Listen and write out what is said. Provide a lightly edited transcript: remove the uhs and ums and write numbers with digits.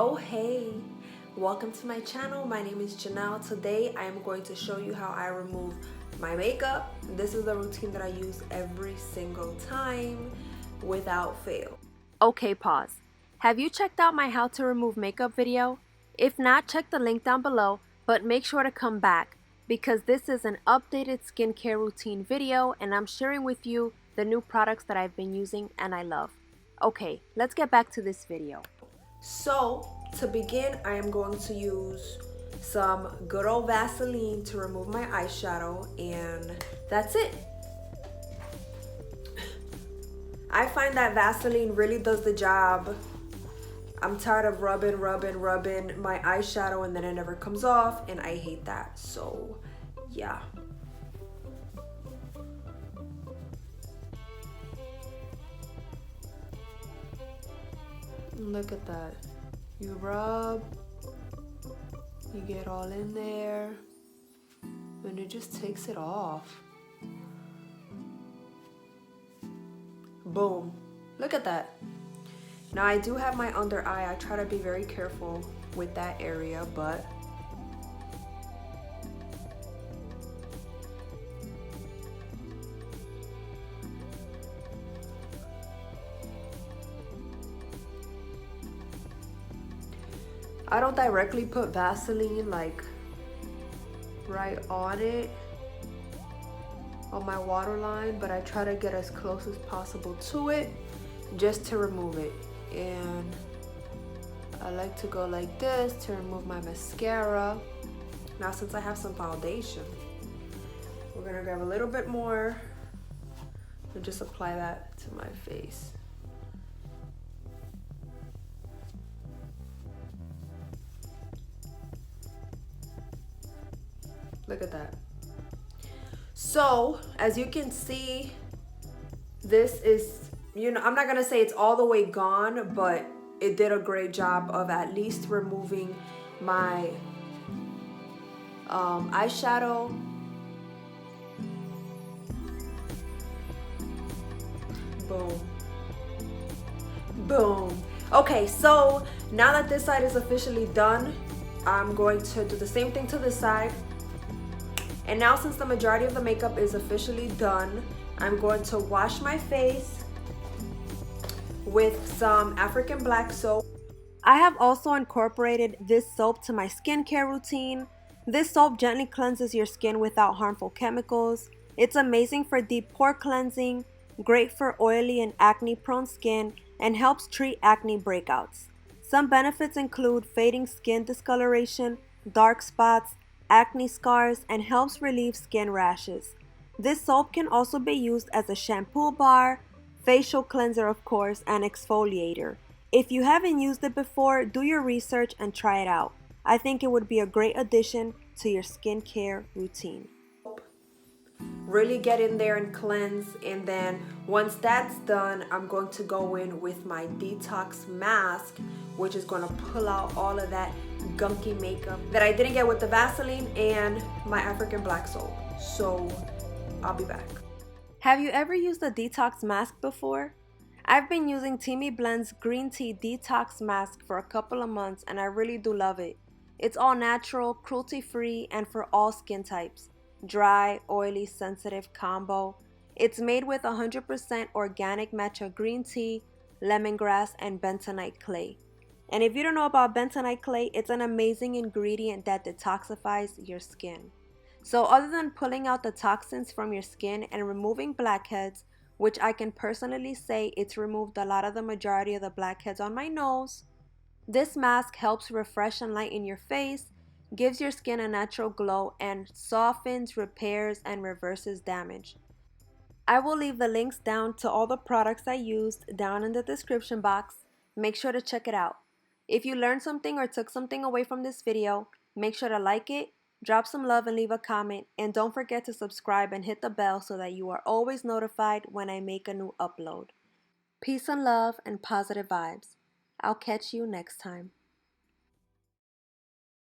Oh hey, welcome to my channel. My name is Janelle. Today I am going to show you how I remove my makeup. This is the routine that I use every single time without fail. Okay, pause. Have you checked out my how to remove makeup video? If not, check the link down below, but make sure to come back because this is an updated skincare routine video and I'm sharing with you the new products that I've been using and I love. Okay, let's get back to this video. So to begin, I am going to use some good old Vaseline to remove my eyeshadow, and that's it. I find that Vaseline really does the job. I'm tired of rubbing my eyeshadow and then it never comes off, and I hate that. So yeah. Look at that. You rub, you get all in there, and it just takes it off. Boom. Look at that. Now I do have my under eye. I try to be very careful with that area, but I don't directly put Vaseline like right on it, on my waterline, but I try to get as close as possible to it just to remove it. And I like to go like this to remove my mascara. Now since I have some foundation, we're gonna grab a little bit more and just apply that to my face. Look at that. So as you can see, this is, I'm not gonna say it's all the way gone, but it did a great job of at least removing my eyeshadow. Boom. Boom. Okay, so now that this side is officially done, I'm going to do the same thing to this side. And now since the majority of the makeup is officially done, I'm going to wash my face with some African black soap. I have also incorporated this soap to my skincare routine. This soap gently cleanses your skin without harmful chemicals. It's amazing for deep pore cleansing, great for oily and acne-prone skin, and helps treat acne breakouts. Some benefits include fading skin discoloration, dark spots, acne scars, and helps relieve skin rashes. This soap can also be used as a shampoo bar, facial cleanser of course, and exfoliator. If you haven't used it before, do your research and try it out. I think it would be a great addition to your skincare routine. Really get in there and cleanse, and then once that's done, I'm going to go in with my Detox mask, which is going to pull out all of that gunky makeup that I didn't get with the Vaseline and my African black soap. So I'll be back. Have you ever used a detox mask before? I've been using Teami Blend's green tea detox mask for a couple of months and I really do love it. It's all natural, cruelty-free, and for all skin types. Dry, oily, sensitive combo. It's made with 100% organic matcha green tea, lemongrass, and bentonite clay. And if you don't know about bentonite clay, it's an amazing ingredient that detoxifies your skin. So other than pulling out the toxins from your skin and removing blackheads, which I can personally say it's removed a lot of the majority of the blackheads on my nose, this mask helps refresh and lighten your face, gives your skin a natural glow, and softens, repairs, and reverses damage. I will leave the links down to all the products I used down in the description box. Make sure to check it out. If you learned something or took something away from this video, make sure to like it, drop some love and leave a comment, and don't forget to subscribe and hit the bell so that you are always notified when I make a new upload. Peace and love and positive vibes. I'll catch you next time.